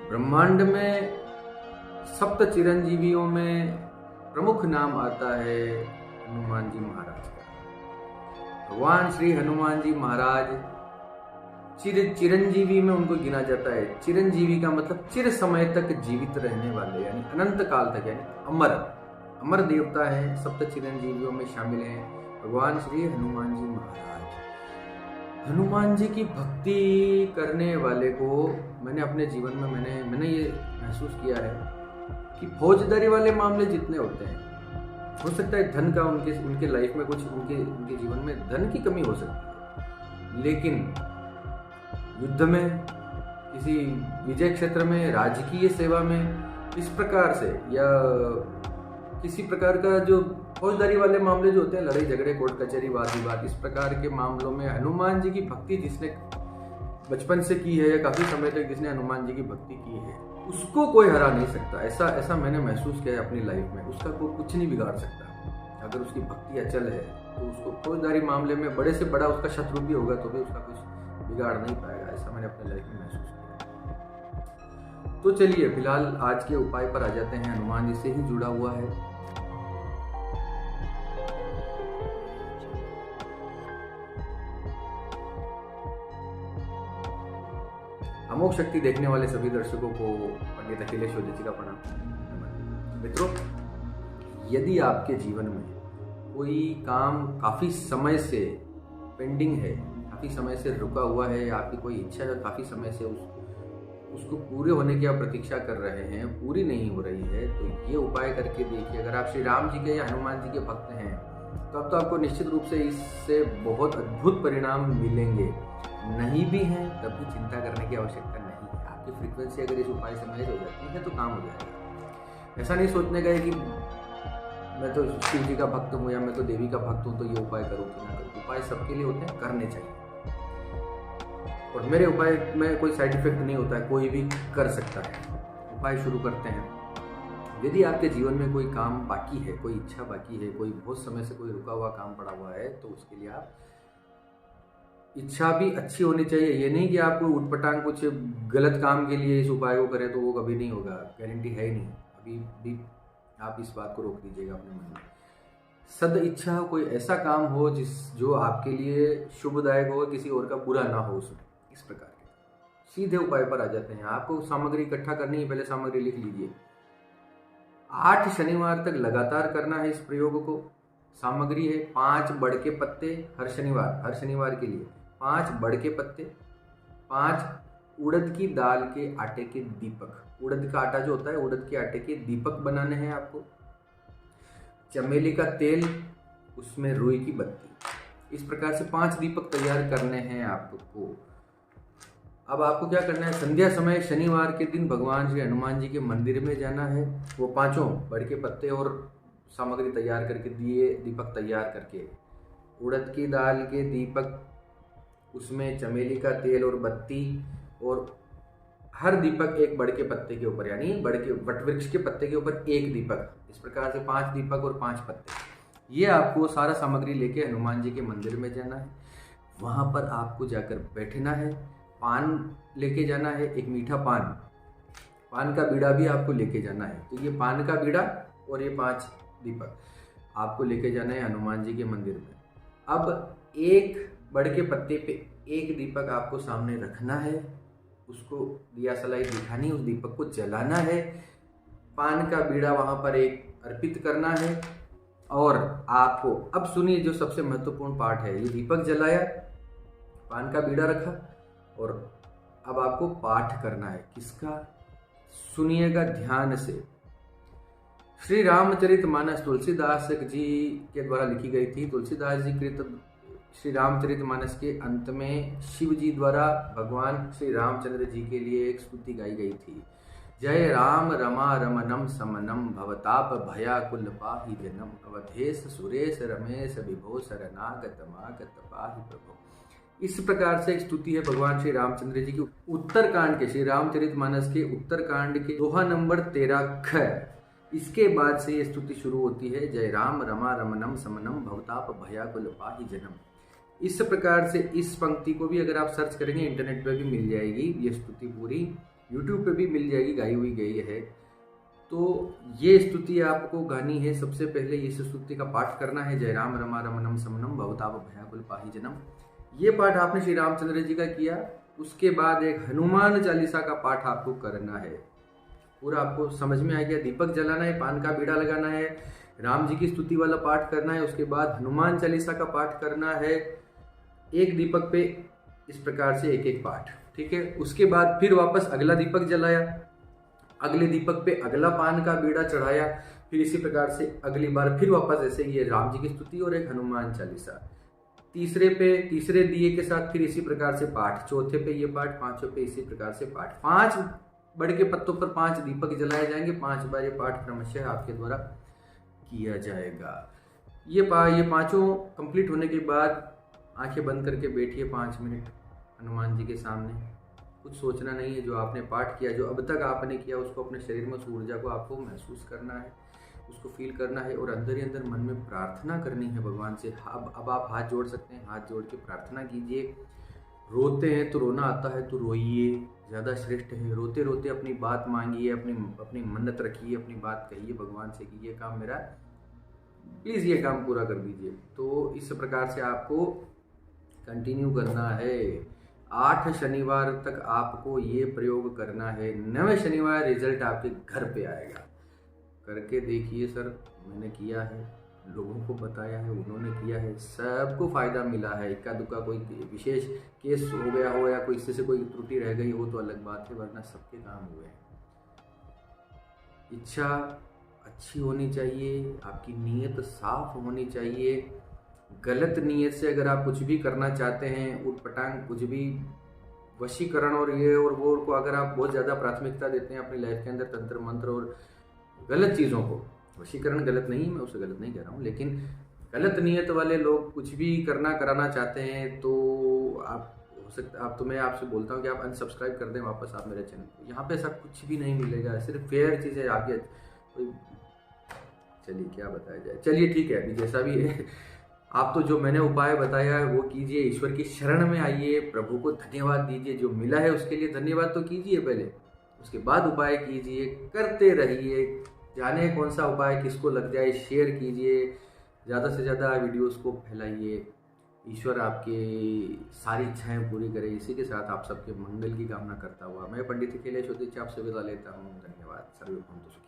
ब्रह्मांड में सप्त चिरंजीवियों में प्रमुख नाम आता है हनुमान जी महाराज का। भगवान श्री हनुमान जी महाराज चिरंजीवी में उनको गिना जाता है। चिरंजीवी का मतलब चिर समय तक जीवित रहने वाले, यानी अनंत काल तक, यानी अमर देवता है। सप्त चिरंजीवियों में शामिल हैं भगवान श्री हनुमान जी महाराज। हनुमान जी की भक्ति करने वाले को मैंने अपने जीवन में मैंने ये महसूस किया है कि फौजदारी वाले मामले जितने होते हैं, हो सकता है धन का उनके लाइफ में कुछ उनके जीवन में धन की कमी हो सकती है, लेकिन युद्ध में, किसी विजय क्षेत्र में, राजकीय सेवा में इस प्रकार से, या किसी प्रकार का जो फौजदारी वाले मामले जो होते हैं, लड़ाई झगड़े, कोर्ट कचहरी, वाद विवाद, इस प्रकार के मामलों में हनुमान जी की भक्ति जिसने बचपन से की है या काफी समय तक जिसने हनुमान जी की भक्ति की है, उसको कोई हरा नहीं सकता। ऐसा मैंने महसूस किया है अपनी लाइफ में। उसका कोई कुछ नहीं बिगाड़ सकता। अगर उसकी भक्ति अचल है तो उसको फौजदारी मामले में बड़े से बड़ा उसका शत्रु भी होगा तो भी उसका कुछ बिगाड़ नहीं पाएगा। ऐसा मैंने अपने लाइफ में महसूस किया। तो चलिए फिलहाल आज के उपाय पर आ जाते हैं। हनुमान जी से ही जुड़ा हुआ है। अमोघ शक्ति देखने वाले सभी दर्शकों को पंडित अखिलेश ओझा जी का प्रणाम। मित्रों, यदि आपके जीवन में कोई काम काफी समय से पेंडिंग है, काफी समय से रुका हुआ है, आपकी कोई इच्छा है काफी समय से उसको पूरे होने की आप प्रतीक्षा कर रहे हैं, पूरी नहीं हो रही है, तो ये उपाय करके देखिए। अगर आप श्री राम जी के या हनुमान जी के भक्त हैं तो अब तो आपको निश्चित रूप से इससे बहुत अद्भुत परिणाम मिलेंगे। नहीं भी हैं तब भी चिंता करने की आवश्यकता नहीं है। आपकी फ्रीक्वेंसी अगर इस उपाय से मैच हो जाती है तो काम हो जाएगा। ऐसा नहीं सोचने का है कि मैं तो शिव जी का भक्त हूँ या मैं तो देवी का भक्त हूँ तो ये उपाय करूँ कि ना करूँ। उपाय सबके लिए होते हैं, करने चाहिए। और मेरे उपाय में कोई साइड इफेक्ट नहीं होता है, कोई भी कर सकता है। उपाय शुरू करते हैं। यदि आपके जीवन में कोई काम बाकी है, कोई इच्छा बाकी है, कोई बहुत समय से कोई रुका हुआ काम पड़ा हुआ है, तो उसके लिए आप इच्छा भी अच्छी होनी चाहिए। ये नहीं कि आप कोई उटपटांग कुछ गलत काम के लिए इस उपाय को करें तो वो कभी नहीं होगा, गारंटी है ही नहीं। अभी भी आप इस बात को रोक दीजिएगा अपने मन में। सद इच्छा हो, कोई ऐसा काम हो जो आपके लिए शुभदायक हो, किसी और का बुरा ना हो उसमें। इस प्रकार के सीधे उपाय पर आ जाते हैं। आपको सामग्री इकट्ठा करनी है, पहले सामग्री लिख लीजिए। 8 शनिवार तक लगातार करना है इस प्रयोग को। सामग्री है 5 बड़ के पत्ते हर शनिवार के लिए 5 बड़ के पत्ते, 5 उड़द की दाल के आटे के दीपक। उड़द का आटा जो होता है, उड़द के आटे के दीपक बनाने हैं आपको। चमेली का तेल, उसमें रुई की बत्ती। इस प्रकार से 5 दीपक तैयार करने हैं आपको। अब आपको क्या करना है, संध्या समय शनिवार के दिन भगवान श्री हनुमान जी के मंदिर में जाना है। वो 5 बड़ के पत्ते और सामग्री तैयार करके, दिए दीपक तैयार करके, उड़द की दाल के दीपक, उसमें चमेली का तेल और बत्ती, और हर दीपक एक बड़ के पत्ते के ऊपर, यानी बड़ के वट वृक्ष के पत्ते के ऊपर एक दीपक। इस प्रकार से 5 दीपक और 5 पत्ते। ये आपको सारा सामग्री लेके हनुमान जी के मंदिर में जाना है। वहाँ पर आपको जाकर बैठना है। पान लेके जाना है, एक मीठा पान का बीड़ा भी आपको लेके जाना है। तो ये पान का बीड़ा और ये 5 दीपक आपको लेके जाना है हनुमान जी के मंदिर में। अब एक बड़ के पत्ते पे एक दीपक आपको सामने रखना है, उसको दिया सलाई दिखानी, उस दीपक को जलाना है। पान का बीड़ा वहाँ पर एक अर्पित करना है। और आपको अब सुनिए जो सबसे महत्वपूर्ण पार्ट है। ये दीपक जलाया, पान का बीड़ा रखा, और अब आपको पाठ करना है। किसका? सुनिएगा ध्यान से। श्री रामचरितमानस तुलसीदास जी के द्वारा लिखी गई थी। तुलसीदास जी कृत श्री रामचरितमानस के अंत में शिव जी द्वारा भगवान श्री रामचंद्र जी के लिए एक स्तुति गाई गई थी। जय राम रमा रमनम समनम भवताप भयाकुल पाहि जनम अवधेश सुरेश रमेश विभो शरणागत मागत पाहि प्रभु। इस प्रकार से एक स्तुति है भगवान श्री रामचंद्र जी की उत्तरकांड के, श्री रामचरितमानस के उत्तरकांड के दोहा नंबर 13 ख। इसके बाद से ये स्तुति शुरू होती है। जय राम रमा रमनम समनम भवताप भयाकुल पाहि जनम। इस प्रकार से इस पंक्ति को भी अगर आप सर्च करेंगे इंटरनेट पर भी मिल जाएगी ये स्तुति पूरी। यूट्यूब पे भी मिल जाएगी, गाई हुई गई है। तो ये स्तुति आपको गानी है। सबसे पहले इस स्तुति का पाठ करना है। जय राम रमा रमनम समनम भवताप भयाकुल पाहि जनम। ये पाठ आपने श्री रामचंद्र जी का किया। उसके बाद एक हनुमान चालीसा का पाठ आपको करना है। पूरा आपको समझ में आ गया। दीपक जलाना है, पान का बीड़ा लगाना है, राम जी की स्तुति वाला पाठ करना है, उसके बाद हनुमान चालीसा का पाठ करना है। एक दीपक पे इस प्रकार से एक एक पाठ, ठीक है। उसके बाद फिर वापस अगला दीपक जलाया, अगले दीपक पे अगला पान का बीड़ा चढ़ाया, फिर इसी प्रकार से अगली बार फिर वापस ऐसे ये राम जी की स्तुति और एक हनुमान चालीसा। तीसरे दिए के साथ फिर इसी प्रकार से पाठ, चौथे पे ये पाठ, पांचों पे इसी प्रकार से पाठ। 5 बड़ के पत्तों पर 5 दीपक जलाए जाएंगे। 5 बार ये पाठ क्रमशः आपके द्वारा किया जाएगा। ये पांचों कंप्लीट होने के बाद आंखें बंद करके बैठिए 5 मिनट हनुमान जी के सामने। कुछ सोचना नहीं है। जो आपने पाठ किया, जो अब तक आपने किया, उसको अपने शरीर में उस ऊर्जा को आपको महसूस करना है, उसको फील करना है और अंदर ही अंदर मन में प्रार्थना करनी है भगवान से। अब आप हाथ जोड़ सकते हैं, हाथ जोड़ के प्रार्थना कीजिए। रोते हैं तो रोना आता है तो रोइए, ज़्यादा श्रेष्ठ है। रोते रोते अपनी बात मांगिए, अपनी मन्नत रखिए, अपनी बात कहिए भगवान से कि ये काम मेरा प्लीज़ ये काम पूरा कर दीजिए। तो इस प्रकार से आपको कंटिन्यू करना है। 8 शनिवार तक आपको ये प्रयोग करना है। 9वें शनिवार रिजल्ट आपके घर पे आएगा। करके देखिए सर, मैंने किया है, लोगों को बताया है, उन्होंने किया है, सबको फ़ायदा मिला है। इक्का दुक्का कोई विशेष केस हो गया हो या कोई इससे से कोई त्रुटि रह गई हो तो अलग बात है, वरना सबके काम हुए हैं। इच्छा अच्छी होनी चाहिए, आपकी नीयत साफ होनी चाहिए। गलत नीयत से अगर आप कुछ भी करना चाहते हैं, उटपटांग कुछ भी, वशीकरण और ये और वो को अगर आप बहुत ज़्यादा प्राथमिकता देते हैं अपनी लाइफ के अंदर, तंत्र मंत्र और गलत चीज़ों को, वशीकरण गलत नहीं, मैं उसे गलत नहीं कह रहा हूँ, लेकिन गलत नीयत वाले लोग कुछ भी कराना चाहते हैं तो आप हो सकता आप तो मैं आपसे बोलता हूँ कि आप अनसब्सक्राइब कर दें वापस आप मेरे चैनल को। यहाँ पे ऐसा कुछ भी नहीं मिलेगा, सिर्फ फेयर चीज़ें आपके कोई, चलिए क्या बताया जाए, चलिए ठीक है, अभी जैसा भी है आप तो जो मैंने उपाय बताया है वो कीजिए। ईश्वर की शरण में आइए, प्रभु को धन्यवाद दीजिए, जो मिला है उसके लिए धन्यवाद तो कीजिए पहले, उसके बाद उपाय कीजिए। करते रहिए, जाने कौन सा उपाय किसको लग जाए, शेयर कीजिए, ज़्यादा से ज़्यादा वीडियोस को फैलाइए। ईश्वर आपकी सारी इच्छाएं पूरी करे। इसी के साथ आप सबके मंगल की कामना करता हुआ मैं पंडित अखिलेश उदित आपसे विदा लेता हूँ। धन्यवाद। सर्वे भवन्तु सुखिनः।